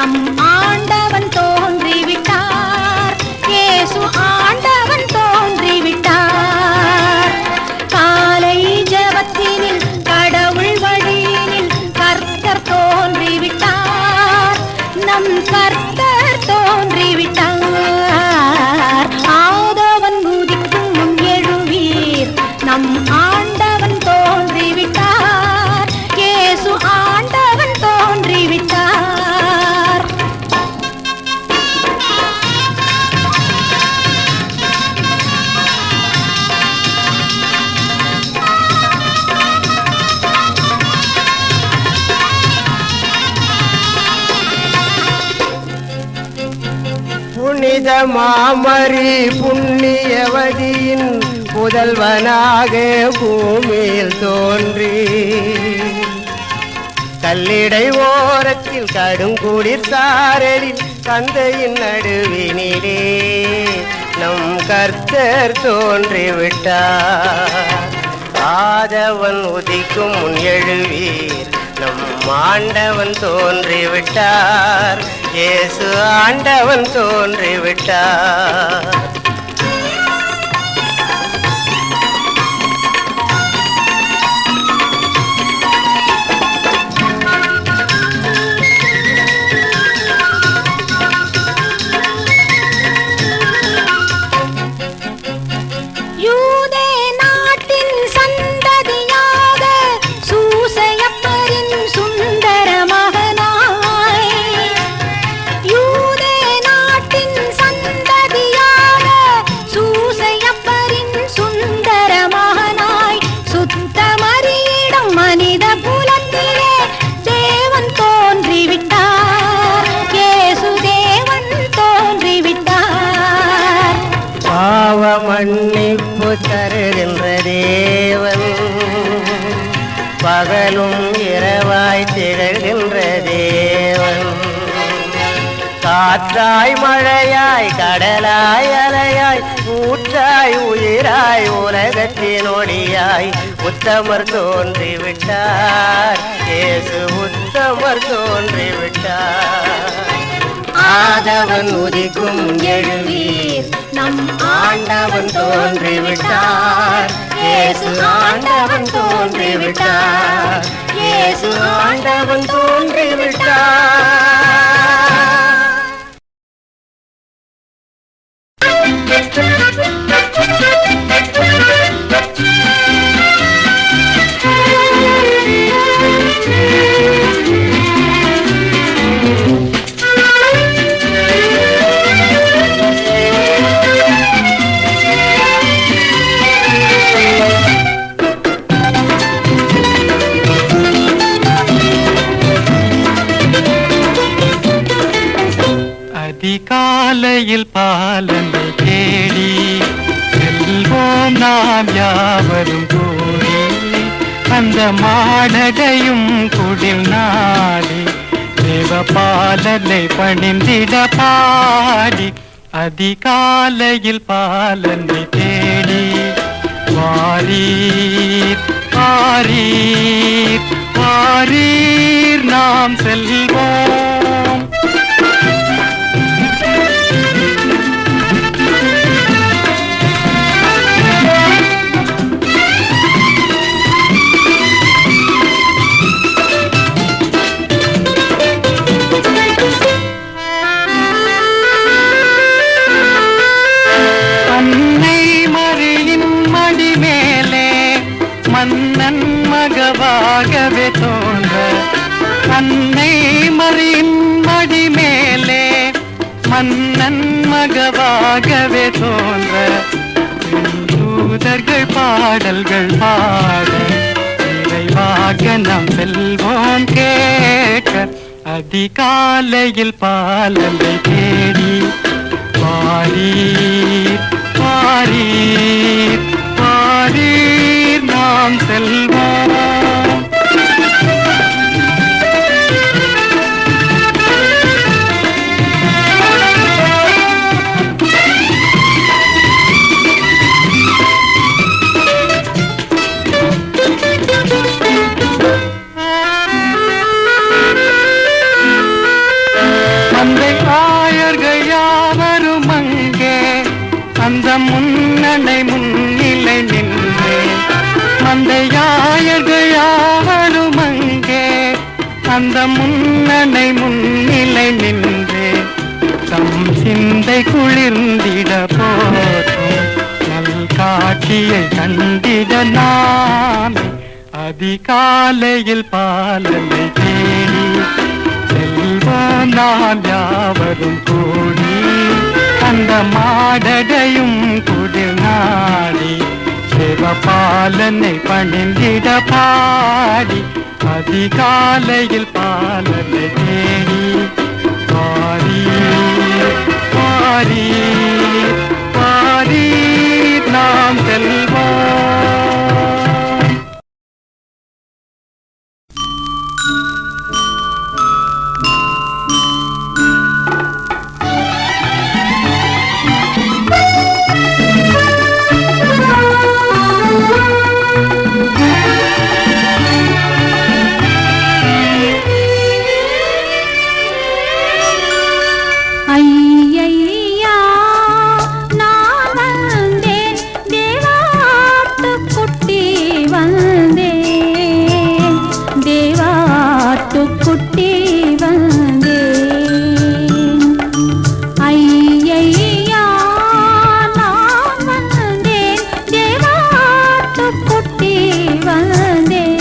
நம் ஆண்டவன் தோன்றிவிட்டார். இயேசு ஆண்டவன் தோன்றிவிட்டார். காலை ஜெபத்தினில் கடவுள் வழியினில் கர்த்தர் தோன்றிவிட்டார். நம் கர்த்தர் தோன்றிவிட்டார். ஆதவன் உதிக்கும் முன் எழுவீர். நம் ஆண்டவன் தோன்றிவிட்டார். இயேசு ஆண்டவன் தோன்றிவிட்டார். புனித மாமரி புண்ணியவதியின் புதல்வனாக பூமியில் தோன்றி கல்லிடை ஓரத்தில் கடுங்குளிர் சாரலில் தந்தையின் நடுவினிலே நம் கர்த்தர் தோன்றிவிட்டார். ஆதவன் உதிக்கும் முன் எழுவீர். நம் ஆண்டவன் தோன்றிவிட்டார். இயேசு ஆண்டவன் தோன்றிவிட்டார். யூதே நாட்டின் சந்ததியாக சூசையப்பரின் சுந்தர மகனாய். யூதே நாட்டின் சந்ததியாக சூசையப்பரின் சுந்தர மகனாய். சுத்த மரியிடம் மனித குலத்திலே தேவன் தோன்றிவிட்டார். இயேசு தேவன் தோன்றிவிட்டார். பாவ மன்னிப்பு தருகின்ற தேவன், பகலும் இரவாய் திகழ்கின்ற தேவன், காற்றாய் மழையாய் கடலாய் அலையாய் ஊற்றாய் உயிராய் உலகத்தின் ஒளியாய் உத்தமர் தோன்றிவிட்டார். இயேசு உத்தமர் தோன்றிவிட்டார். ஆதவன் உதிக்கும் எழுவீர். நம் ஆண்டவன் தோன்றிவிட்டார். இயேசு ஆண்டவன் தோன்றிவிட்டார். இயேசு ஆண்டவன் தோன்றிவிட்டார். அதிகாலையில் பாலனை தேடி செல்வோம் நாம் யாவரும் கூடி, அந்த மாடடையும் குடில் நாடி தேவ பாலனை பணிந்திட பாடி. அதிகாலையில் பாலனை தேடி வாரீர் வாரீர் வாரீர் நாம் செல்வோம். மன்னன் மகவாகவே தோன்ற, அன்னை மரியின் மடி மேலே மன்னன் மகவாகவே தோன்ற, தூதர்கள் பாடல்கள் பாட நிறைவாக நாம் செல்வோம் கேட்க. அதிகாலையில் பாலனை தேடி வாரீர் வாரீர் வாரீர் நாம் செல்வோம். குளிர்ந்திட போற்றும் நல் காட்சியை கண்டிட நான் அதிகாலையில் பாலனை தேடி செல்வோம் நாம் யாவரும் கூடி அந்த மாடடையும் குடில் நாடி சிவபாலனை பணிந்திட பாடி அதிகாலையில் பாலனை தேடி பாரி பாரி பாரி நாம் செல்வோம். ஐயையா நான் வந்தேன் தேவாட்டுக்குட்டி வந்தேன் தேவாட்டுக்குட்டி வந்தேன் ஐயையா நான் வந்தேன் தேவாட்டுக்குட்டி வந்தேன்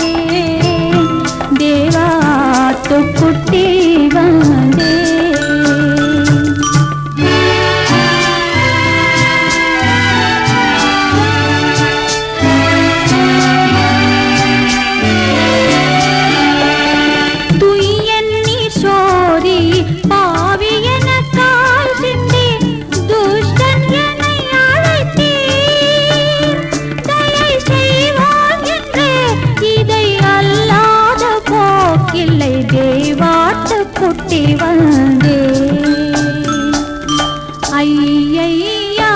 தேவாட்டுக்குட்டி வந்தேன் குட்டி வந்தே ஐயையா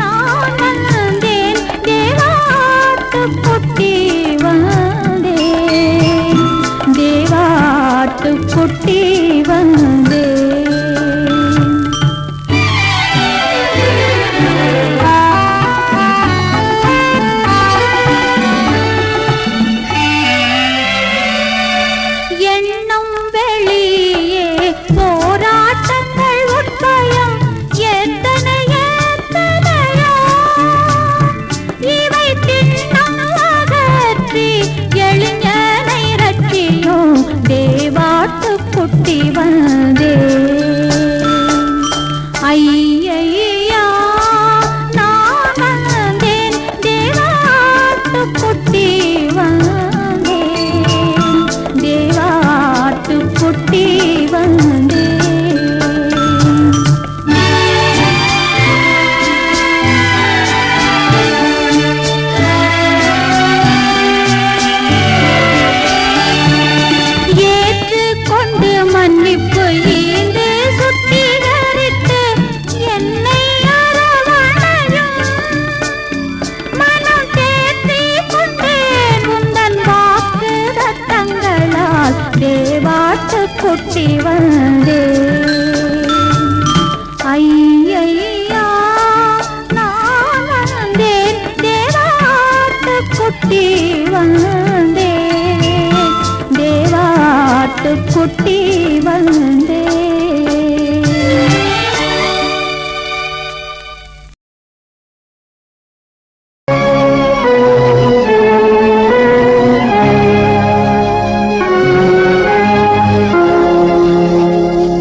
நான் வந்தேன் தேவாட்டு குட்டி வந்தேன் தேவாட்டு குட்டி வந்தேன் குட்டி வந்தே ஐயையா நான் வந்தேன் தேவாட்டு குட்டி வந்தேன் தேவாட்டு குட்டி வந்தே மன்னிப்பு ஈந்து சுத்திகரித்து என்னை அரவணையும் மனம் தேர்த்தி கொண்டேன் உந்தன் வாக்கு ரத்தங்களால் தேவாட்டு குட்டி வந்தே ஐயையா நான் வந்தேன் தேவாட்டு குட்டி வந்தேன் தேவாட்டு குட்டி வந்தே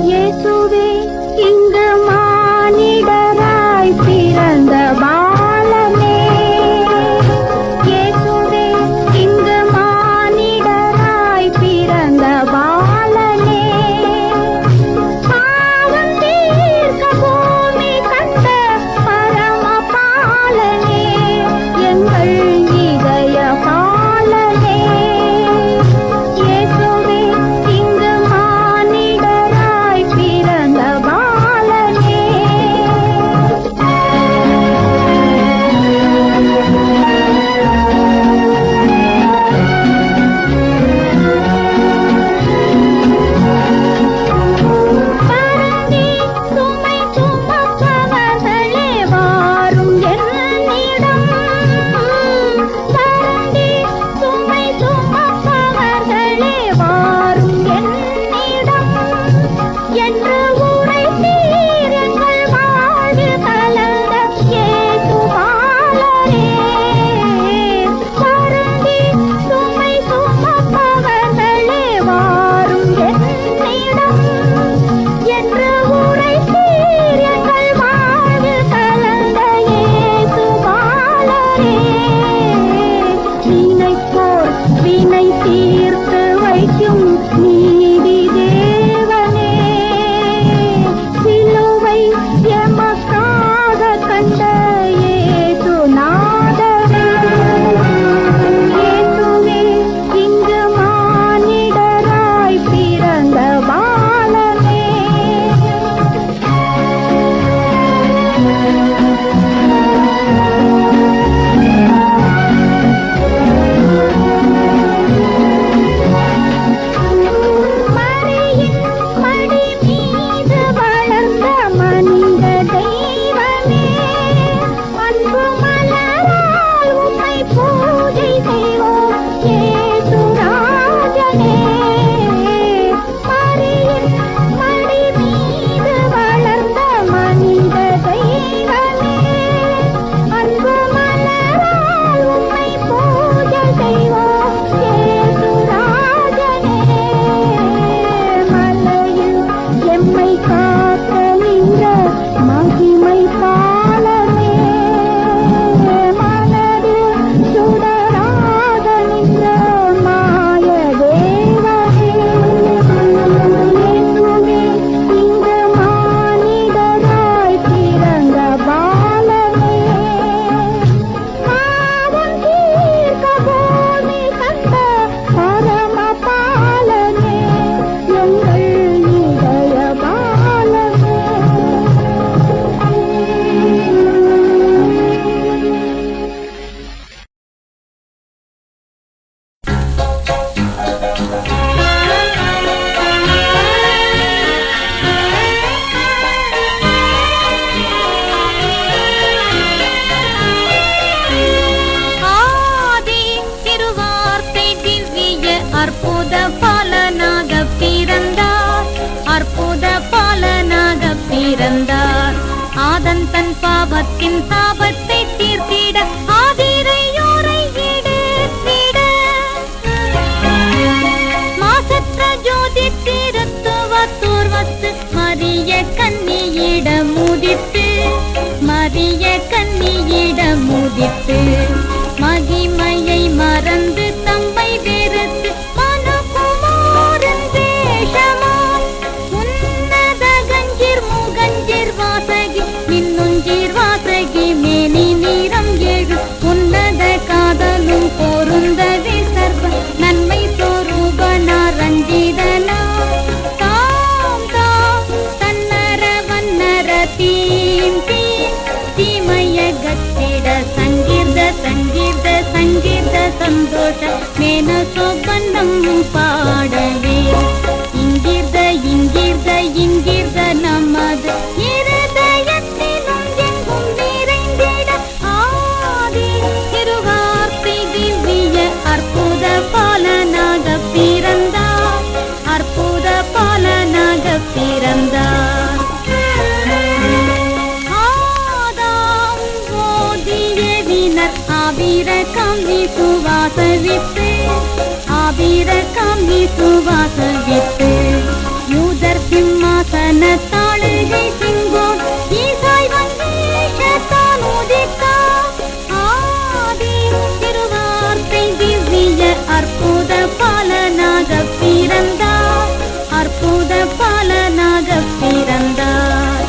இயேசுவே இங்கு மானிடராய் பிறந்த பாலனே இயேசுவே இங்கு மானிடராய் பிறந்த பாலனே பிறந்தார். ஆதன் தன் பாவத்தின் சாபத்தை தீர்த்திட ஆதிரையோரை எடுத்திட மாசற்ற ஜோதி திருத்துவத்தோர் வத்து மரிய கன்னியிடம் முதித்து மரிய கன்னியிடம் முதித்து மகிமையை மறந்து தம்மை வெறுத்து மனகுமாரன் வேஷமாய் உன்னத கஞ்சிர் முகஞ்சிர் வாசகி மின்னுஞ்சிர் வாசகி மேனி நீரம் எழு உன்னத காதலும் பொருந்தவே சர்வ நன்மை சொரூபனா ரஞ்சிதனா தாம் தாம் தன்னர வன்னர தீம் தீம் தீமய கத்திட சங்கீர்த சங்கீர்த சங்கீர்த சந்தோஷ மேன சோபனம் பாடவே இங்கீர்த இங்கீர்த இங்கீர்த நமது இருதயத்திலும் எங்கும் நிறைந்திட ஆதி திருவார்த்தை திவ்ய அற்புத பாலனாக பிறந்தார் அற்புத பாலனாக பிறந்தார். ஆதாம் ஓதியவினர் ஆபிரகாம் விசுவாசவித்து ஆபிரகாம் விசுவாசவித்து யூதர் சிம்மாசன தாளுகை சிங்கோன் ஈசாய் வங்கேஷத்தான் உதித்தார். ஆதி திருவார்த்தை திவ்ய அற்புத பாலனாக பிறந்தார் அற்புத பாலனாக பிறந்தார்.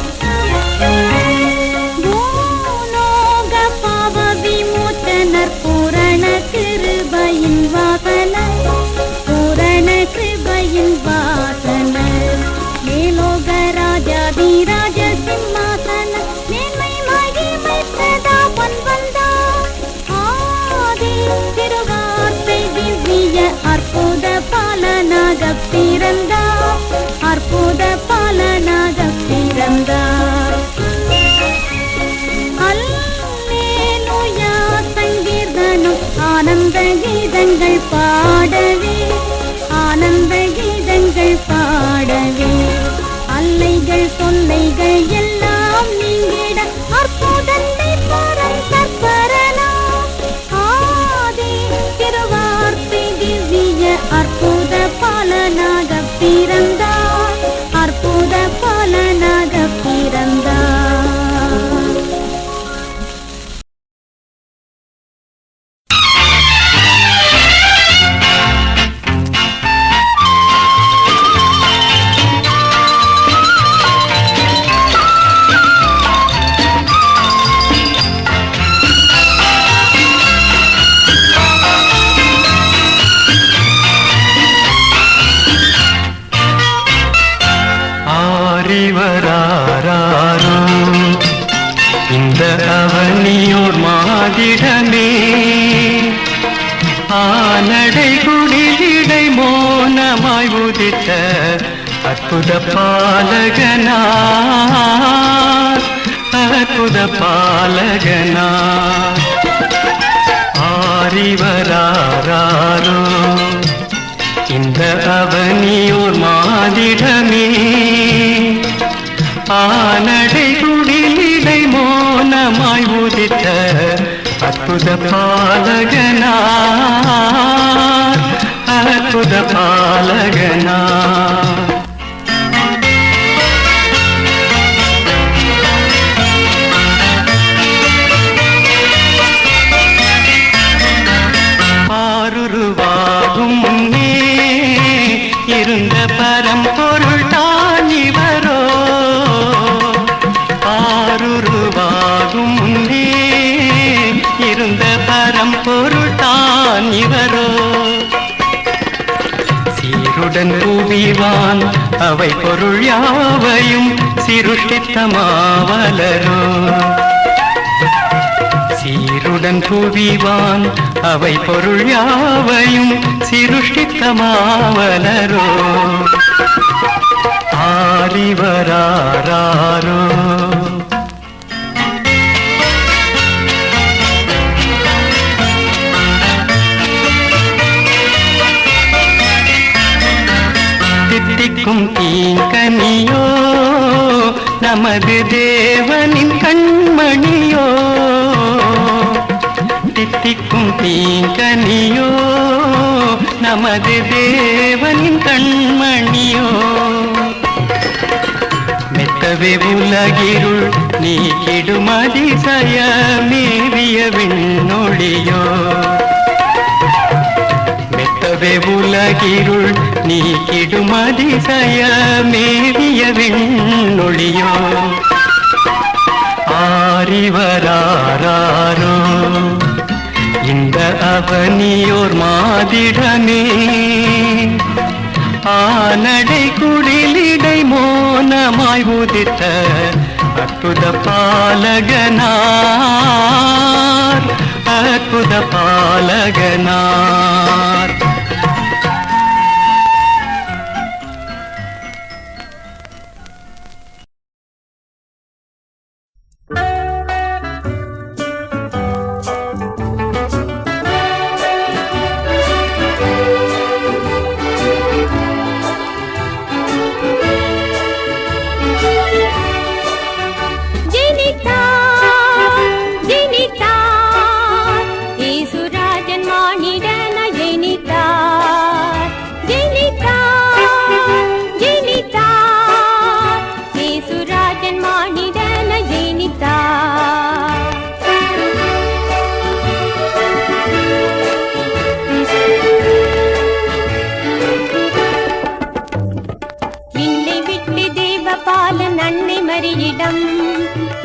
பூலோக பாவ விமோச்சனர் பூரண கிருபையின் வாசனர் பூரண கிருபையின் வாசனர் மேலோக ராஜாதிராஜ சிம்மாசன மேன்மை மகிமை பிரதாபன் வந்தார். ஆதி திருவார்த்தை திவ்ய அற்புத பாலனாக பிறந்தார் அற்புத பாலனாக பிறந்தார். அல்லேலூயா சங்கீர்த்தனம் ஆனந்த கீதங்கள் பாடவே ஆனந்த கீதங்கள் பாடவே அல்லைகள் தொல்லைகள் எல்லாம் நீங்கிட அற்புதத்தை பரம் தற்பரலாம். ஆதி திருவார்த்தை திவ்ய அற்புத பாலனாக பிறந்தார் அற்புத பாலனாக பிறந்தார். ஆரிவராரோ இந்த அவனியோர் மாதிடமே ஆனடை குடிலிடை மோனமாய் உதித்த அற்புத பாலகனார் அற்புத பாலகனார். ஆரிவராரோ இந்த அவனியோர் மாதிடமே ஆனடை குடிலிடை மோனமாய் உதித்த அற்புத பாலகனார் அற்புத பாலகனார். ஆருருவாகும் முன்னே இருந்த பரம்பொருள் தான் இவரோ ஆருருவாகும் முன்னே இருந்த பரம்பொருள் தான் இவரோ சீருடன் புவிவான் அவை பொருள் யாவையும் சிருஷ்டித்தமாவலரோ சீருடன் புவிவான் அவை பொருள் யாவையும் சிருஷ்டித்தமாவலரோ ஆரிவராரோ. தித்திக்கும் தீங்கனியோ நமது தேவனின் கண்மணியோ தித்திக்கும் தீங்கனியோ நமது தேவனின் கண்மணியோ மெத்தவே உலகிருள் நீக்கிடும் அதிசய மேவிய விண்ணொழியோ மெத்தவே உலகிருள் நீக்கிடும் அதிசய மேவிய விண்ணொழியோ ஆரிவராரோ இந்த அவனியோர் மாதிடமே ஆனடை குடிலிடை மோனமாய் உதித்த அற்புத பாலகனார் அற்புத பாலகனார்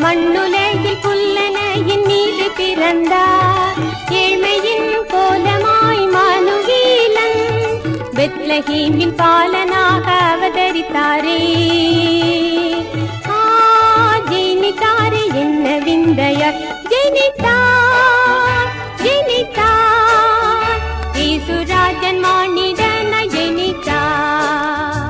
மண்ணுலகில் புல்லனையின் மீது பிறந்தார் ஏழ்மையின் கோலமாய் மனுவீலன் பெத்லஹேமின் பாலனாக அவதரித்தாரே ஜெனித்தாரே என்ன விந்தையார் ஜெனித்தார் ஜெனித்தார் இயேசுராஜன் மானிடன ஜெனித்தார்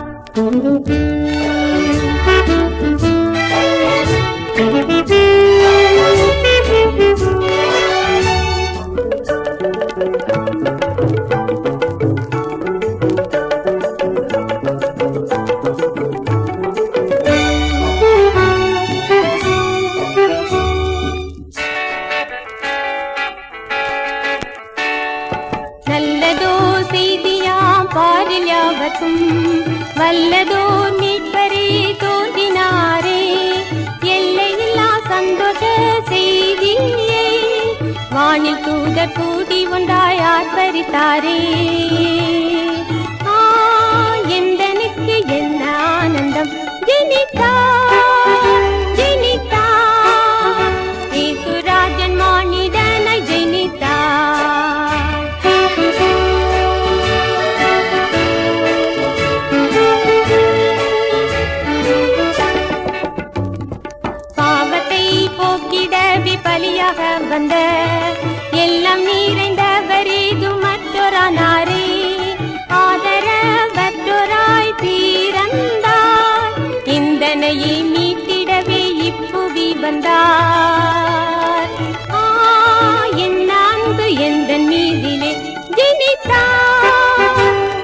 நல்லதோ செய்தியாம் பாரில் யாவத்தும் வல்லதோ மீட்பரே தோன்றினாரே எல்லையில்லா சந்தோஷ செய்தியே வானில் தூதர் கூடி ஒன்றாய் ஆர்ப்பரித்தாரே எந்தனுக்கு என்ன ஆனந்தம் ஜெனித்தார் ஜெனித்தார் இயேசுராஜன் மானிடனை ஜெனித்தார் பாவத்தை போக்கிட பலியாக வந்த எல்லாம் நிறைந்தவரேது மற்றொரானாரே ஆதரவற்றோராய் பிறந்தார் இந்தனையை மீட்டிடவே இப்புவி வந்தார் என் அன்பு எந்த மீதிலே ஜெனித்தார்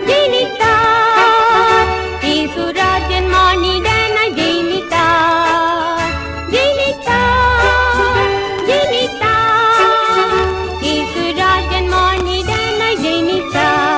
ஜெனித்தார் இயேசுராஜன் மானிடன ஜெனித்தார் ஜெனித்தார் ஜெனித்தார் இயேசுராஜன் மானிடன ஜெனித்தார்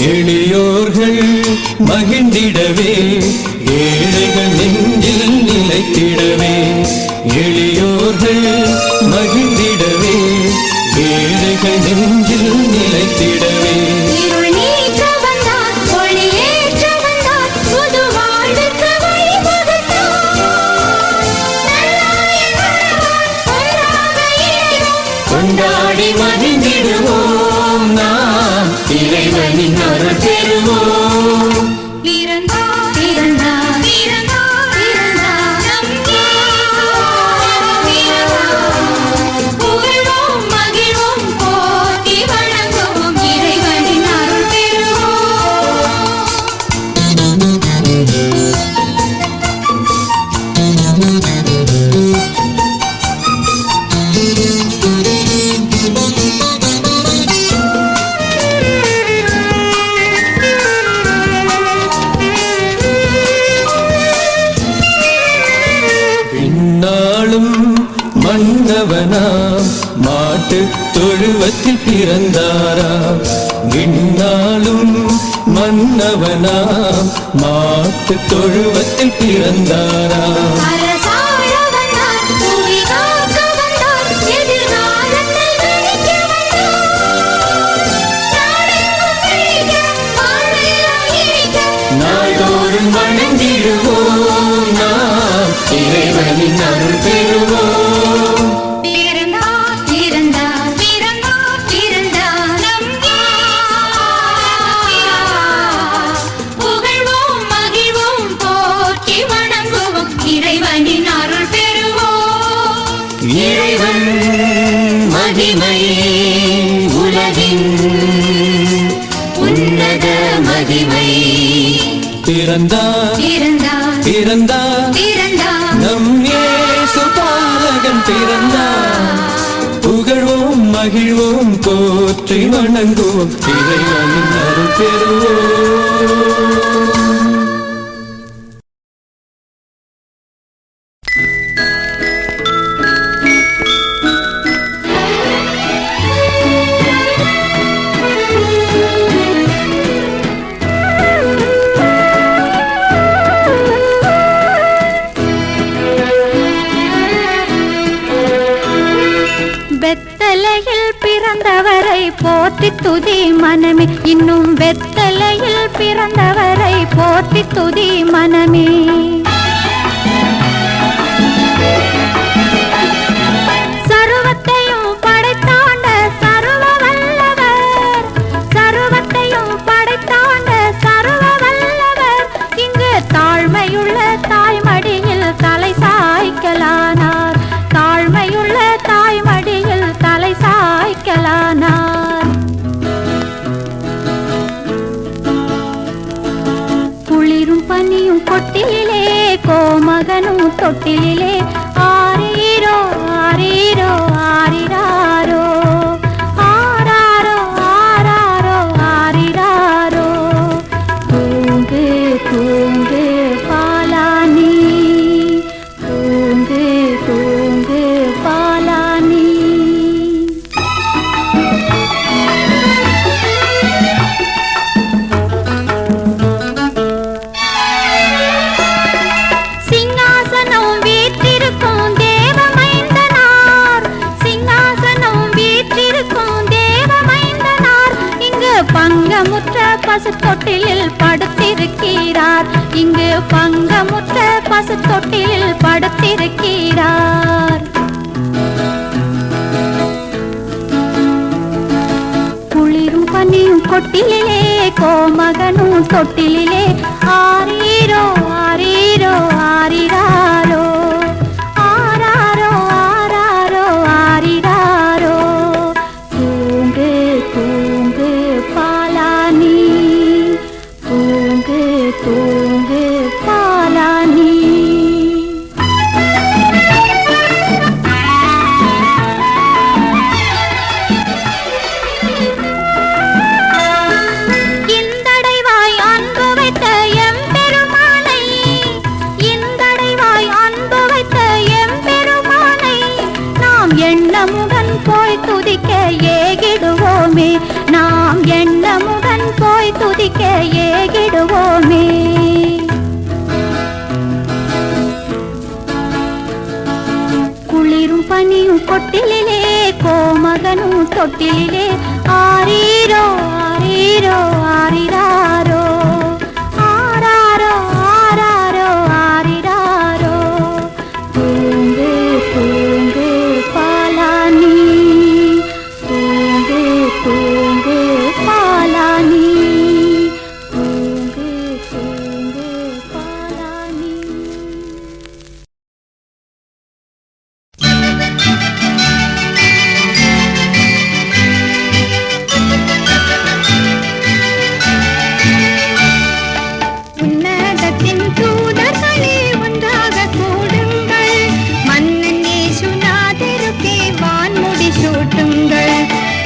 எளியோர்கள் மகிழ்ந்திடவே ஏழைகள் நெஞ்சில் நிலைத்திடவே எளியோர்கள் மகிழ்ந்திடவே ஏழைகள் நெஞ்சில் நிலைத்திடவே இருள் நீக்க வந்தார், ஒளி ஏற்ற வந்தார், புது வாழ்வுக்கு வழிவகுத்தார். நல்லாய் வாழ்வார், ஒன்றாக இணைவோம், கொண்டாடி மகிழ்ந்திடுவோம் நாம் இறைவனின் அருள் பெறுவோம். பிறந்தார், பிறந்தார், பிறந்தார், பிறந்தார், நம் பிறந்தார். புகழ்வோம், மகிழ்வோம், போற்றி வணங்குவோம், இறைவனின் அருள் பெறுவோம். பின்னாளும் மன்னவனாம் மாட்டு தொழுவத்தில் பிறந்தாராம் விண்ணாளும் மன்னவனாம் மாட்டு தொழுவத்தில் பிறந்தாராம் அரசாள வந்தார், புவி காக்க வந்தார், எதிர்காலத்தை கணிக்க வந்தார். நாடெங்கும் செழிக்க, வாழ்வெல்லாம் இனிக்க, நாள்தோறும் வணங்கிடுவோம் நாம் இறைவனின் அருள் பெறுவோம். பிறந்தார், பிறந்தார், பிறந்தார், பிறந்தார், நம் பிறந்தார். புகழ்வோம், மகிழ்வோம், போற்றி வணங்குவோம், இறைவனின் அருள் பெறுவோம். இறைவன் மகிமை உலகின் உன்னத மகிமை பிறந்தார் பிறந்தார், பிறந்தார் பிறந்தார், நம் இயேசு பாலகன் பிறந்தார். புகழ்வோம் மகிழ்வோம் போற்றி வணங்குவோம் இறைவனின் அருள் பெறுவோம். வெத்தலையில் பிறந்தவரை போற்றி துதி மனமே, இன்னும் வெத்தலையில் பிறந்தவரை போற்றி துதி மனமே. சர்வத்தையும் படைத்தாண்ட சர்வ வல்லவர், சர்வத்தையும் படைத்தாண்ட சர்வ வல்லவர், இங்கு தாழ்மையுள்ள தாய்மடியில் தலை சாய்க்கலானார், தாழ்மையுள்ள தாய்மடியில் தலை சாய்க்கலானார். குளிரும் பனியும் கொட்டிலே, கோமகனும் தொட்டிலே, ஆரீரோ ஆரீரோ ஆரிராரோ, ஆராரோ ஆராரோ ஆரிராரோ. தூங்கு தூங்கு பாலானி, தூங்கு தூங்கு பாலானி. சிங்காசனம் வீற்றிருக்கும் தேவமைந்தனார், சிங்காசனம் வீற்றிருக்கும் தேவமைந்தனார், இங்கு பங்கமுற்ற பசு தொட்டிலில் படுத்திருக்கிறார், இங்கு பங்கமுற்ற பசு தொட்டிலில் படுத்திருக்கிறார். குளிரும் பனியும் கொட்டிலே, கோமகனும் தொட்டிலே, ஆரீரோ ஆரீரோ ஆரிராரோ, ஆராரோ ஆராரோ ஆரிராரோ. தூங்கு தூங்கு பாலானி, தூங்கு தூங்கு பாலானி. ஏகிடுவோமே, நாம் எண்ணமுடன் போய் துதிக்க ஏகிடுவோமே. குளிரும் பனியும் கொட்டிலே, கோமகனும் தொட்டிலே, ஆரீரோ ஆரீரோ ஆரிராரோ, ஆராரோ ஆராரோ ஆரிராரோ. தூங்கு தூங்கு பாலானி, தூங்கு தூங்கு பாலானி, தூங்கு தூங்கு பாலானி. உன்னதத்தின் தூதர்களே ஒன்றாக கூடுங்கள், மன்னன் இயேசுநாதருக்கே வான்முடி சூட்டுங்கள்.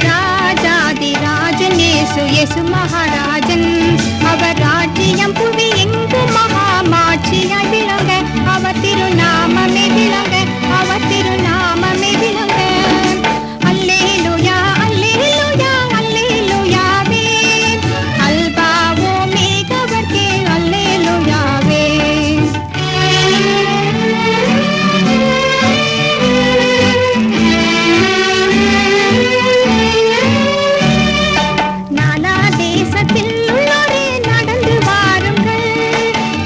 ராஜாதி ராஜன் இயேசு, இயேசு மகாராஜன், அவர் ராஜ்யம் புவி எங்கும் மகாமாட்சியாய் விளங்க, அவர் திருநாமமே விளங்க, அவர் திருநாமமே விளங்க. அல்லேலூயா அல்லேலூயா அல்லேலூயாவே, அல்பாவோ மேகவர்க்கே அல்லேலூயாவே. நானா தேசத்தில் உள்ளோரே நடந்து வாருங்கள்,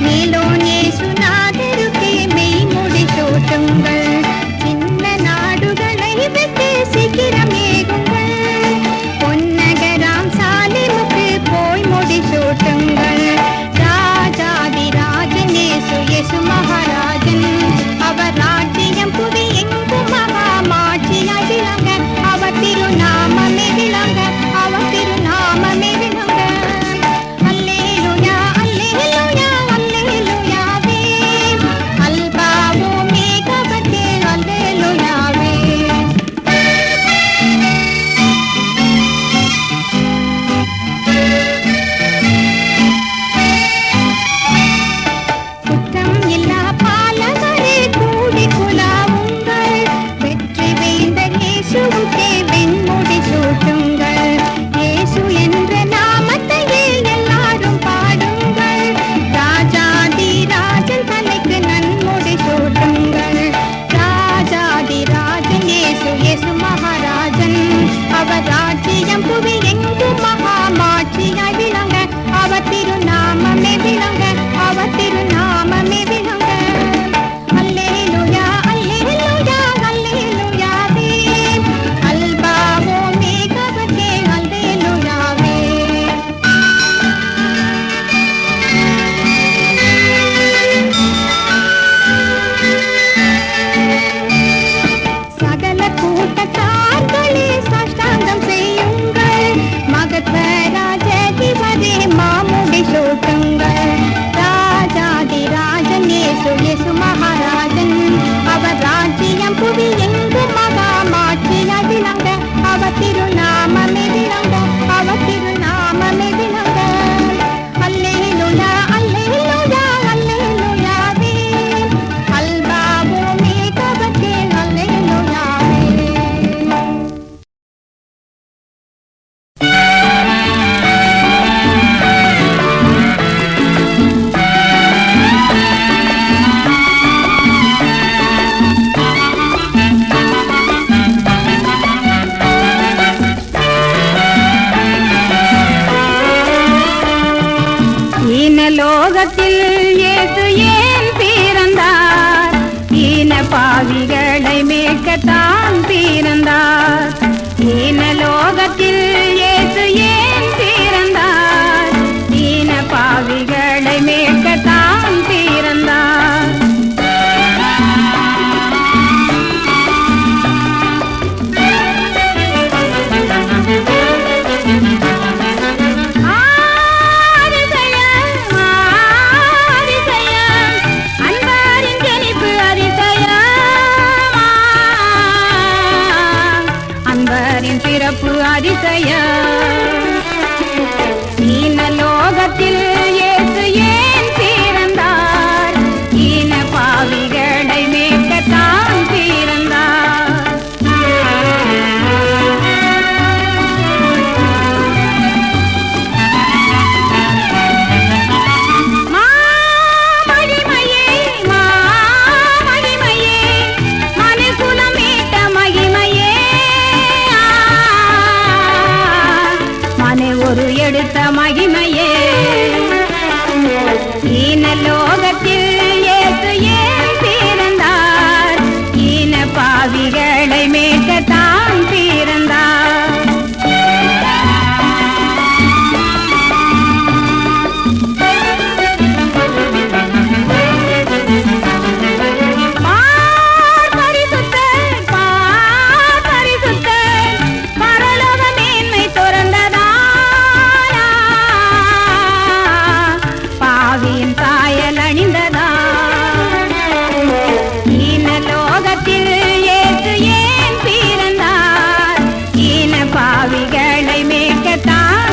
மேலோன் இயேசுநாதருக்கே மெய்முடி சூட்டுங்கள். சின்ன நாடுகளை விட்டு சீக்கிரம் ஏகுங்கள், பொன்னகராம் சாலேமுக்கு போய் முடி சூட்டுங்கள். ராஜாதி ராஜன் இயேசு, இயேசு மகாராஜன், அவர் ராஜ்யம் புவி எங்கும் மகாமாட்சியாய் விளங்க, அவர் திருநாமமே விளங்க, அவர் திருநாமமே விளங்க. அல்லேலூயா அல்லேலூயா அல்லேலூயாவே, அல்பாவோ மேகவர்க்கே அல்லேலூயாவே. குற்றம் இல்லா பாலகரே கூடி குலாவுங்கள், வெற்றி வேந்தர் இயேசுவுக்கே வெண்முடி சூட்டுங்கள். இயேசு என்ற நாமத்தையே எல்லாரும் பாடுங்கள், ராஜாதி ராஜன் தலைக்கு நன்முடி சூட்டுங்கள். ராஜாதி ராஜன் இயேசு, இயேசு மகாராஜன், அவர் ராஜ்யம் புவி எங்கும் மகாமாட்சியாய் விளங்க, அவர் திருநாமமே விளங்க, அவர் திருநாமமே விளங்க. அல்லேலூயா அல்லேலூயா அல்லேலூயாவே, அல்பாவோ மேகவர்க்கே அல்லேலூயாவே. சகல கூட்டத்தார்களே சாஷ்டாங்கம் செய்யுங்கள், மகத்வராஜதிபதே மாமுடி சூட்டுங்கள். ராஜாதி ராஜன் இயேசு, இயேசு மகாராஜன், அவர் ராஜ்யம் புவி எங்கும் மகாமாட்சியாய் விளங்க, அவர் திருநாமமே விளங்க, அவர் திருநாமமே விளங்க. அல்லேலூயா அல்லேலூயா அல்லேலூயாவே, அல்பாவோ மேகவர்க்கே அல்லேலூயாவே. ஈனலோகத்தில் இயேசு ஏன் பிறந்தார், ஈன பாவிகளை மீட்கத்தான் பிறந்தார். ஈனலோகத்தில் இயேசு ஏன் பிறந்தார், ஈன பாவிகளை மீட்கத்தான் பிறந்தார். அன்பாரின் ஜனிப்பு அதிசயம், எடுத்த மகிமையே ஈன லோகத்தில் இயேசு ஏன் பிறந்தார் ஈன பாவிகளை மேற்கத்தான் பிறந்தார் பாவிகளை மேற்கத்தான்